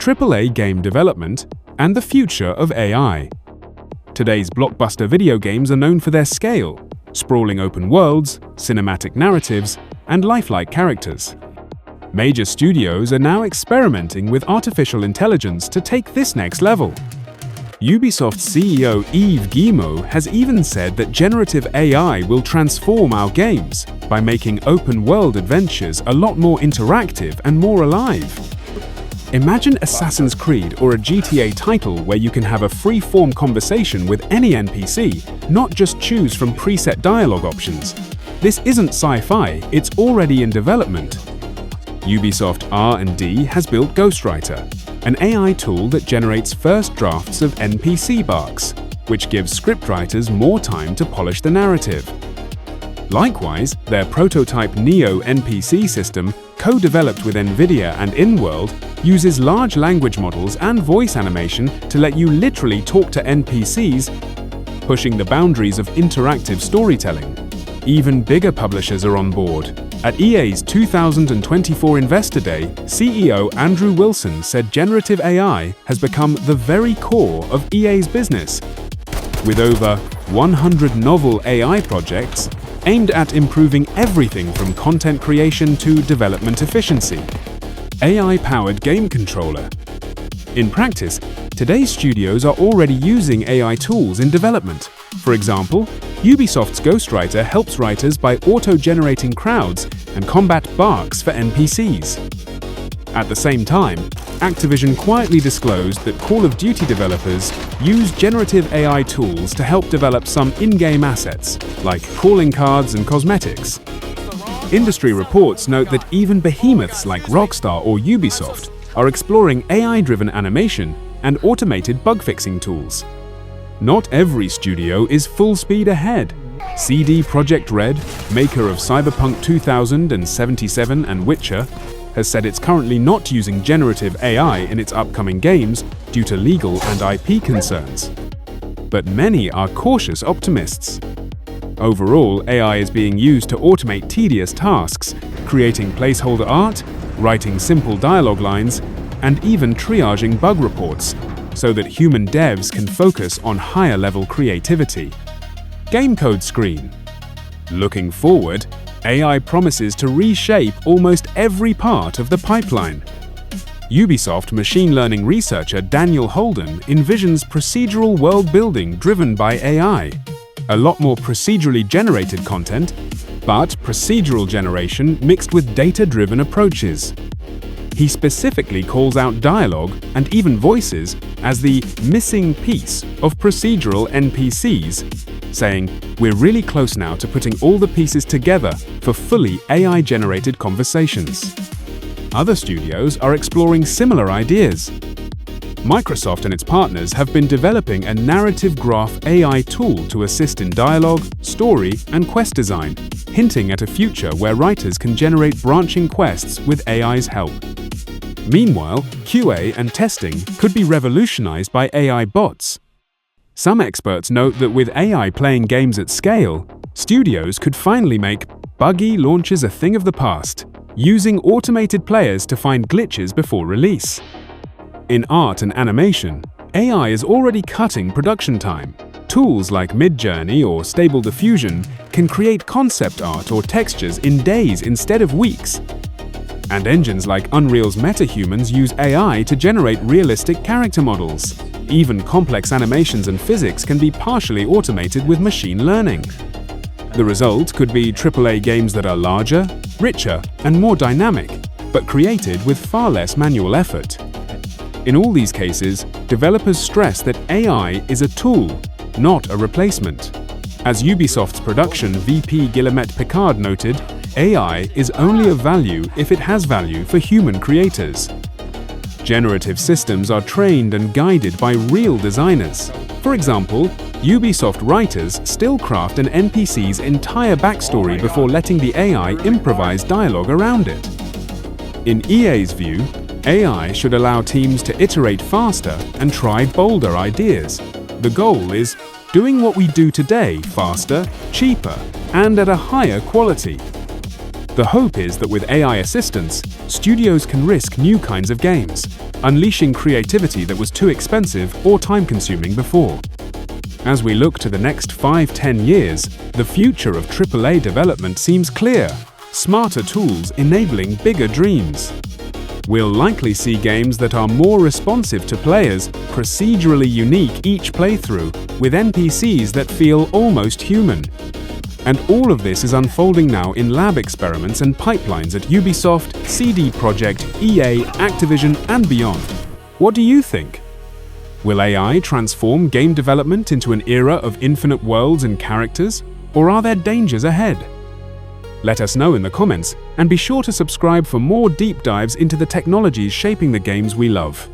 AAA game development, and the future of AI. Today's blockbuster video games are known for their scale, sprawling open worlds, cinematic narratives, and lifelike characters. Major studios are now experimenting with artificial intelligence to take this next level. Ubisoft CEO Yves Guillemot has even said that generative AI will transform our games by making open-world adventures a lot more interactive and more alive. Imagine Assassin's Creed or a GTA title where you can have a free-form conversation with any NPC, not just choose from preset dialogue options. This isn't sci-fi, it's already in development. Ubisoft R&D has built Ghostwriter, an AI tool that generates first drafts of NPC barks, which gives scriptwriters more time to polish the narrative. Likewise, their prototype NEO NPC system, co-developed with NVIDIA and InWorld, uses large language models and voice animation to let you literally talk to NPCs, pushing the boundaries of interactive storytelling. Even bigger publishers are on board. At EA's 2024 Investor Day, CEO Andrew Wilson said generative AI has become the very core of EA's business. With over 100 novel AI projects aimed at improving everything from content creation to development efficiency. AI-powered game controller. In practice, today's studios are already using AI tools in development. For example, Ubisoft's Ghostwriter helps writers by auto-generating crowds and combat barks for NPCs. At the same time, Activision quietly disclosed that Call of Duty developers use generative AI tools to help develop some in-game assets, like calling cards and cosmetics. Industry reports note that even behemoths like Rockstar or Ubisoft are exploring AI-driven animation and automated bug-fixing tools. Not every studio is full speed ahead. CD Projekt Red, maker of Cyberpunk 2077 and Witcher, has said it's currently not using generative AI in its upcoming games due to legal and IP concerns. But many are cautious optimists. Overall, AI is being used to automate tedious tasks, creating placeholder art, writing simple dialogue lines, and even triaging bug reports, so that human devs can focus on higher-level creativity. Game code screen. Looking forward, AI promises to reshape almost every part of the pipeline. Ubisoft machine learning researcher Daniel Holden envisions procedural world building driven by AI. A lot more procedurally generated content, but procedural generation mixed with data-driven approaches. He specifically calls out dialogue and even voices as the missing piece of procedural NPCs, saying, "We're really close now to putting all the pieces together for fully AI-generated conversations." Other studios are exploring similar ideas. Microsoft and its partners have been developing a narrative graph AI tool to assist in dialogue, story, and quest design, hinting at a future where writers can generate branching quests with AI's help. Meanwhile, QA and testing could be revolutionized by AI bots. Some experts note that with AI playing games at scale, studios could finally make buggy launches a thing of the past, using automated players to find glitches before release. In art and animation, AI is already cutting production time. Tools like Midjourney or Stable Diffusion can create concept art or textures in days instead of weeks. And engines like Unreal's MetaHumans use AI to generate realistic character models. Even complex animations and physics can be partially automated with machine learning. The result could be AAA games that are larger, richer, and more dynamic, but created with far less manual effort. In all these cases, developers stress that AI is a tool, not a replacement. As Ubisoft's production VP Guillemette Picard noted, AI is only of value if it has value for human creators. Generative systems are trained and guided by real designers. For example, Ubisoft writers still craft an NPC's entire backstory before letting the AI improvise dialogue around it. In EA's view, AI should allow teams to iterate faster and try bolder ideas. The goal is doing what we do today faster, cheaper, and at a higher quality. The hope is that with AI assistance, studios can risk new kinds of games, unleashing creativity that was too expensive or time-consuming before. As we look to the next 5-10 years, the future of AAA development seems clear: smarter tools enabling bigger dreams. We'll likely see games that are more responsive to players, procedurally unique each playthrough, with NPCs that feel almost human. And all of this is unfolding now in lab experiments and pipelines at Ubisoft, CD Projekt, EA, Activision, and beyond. What do you think? Will AI transform game development into an era of infinite worlds and characters, or are there dangers ahead? Let us know in the comments, and be sure to subscribe for more deep dives into the technologies shaping the games we love.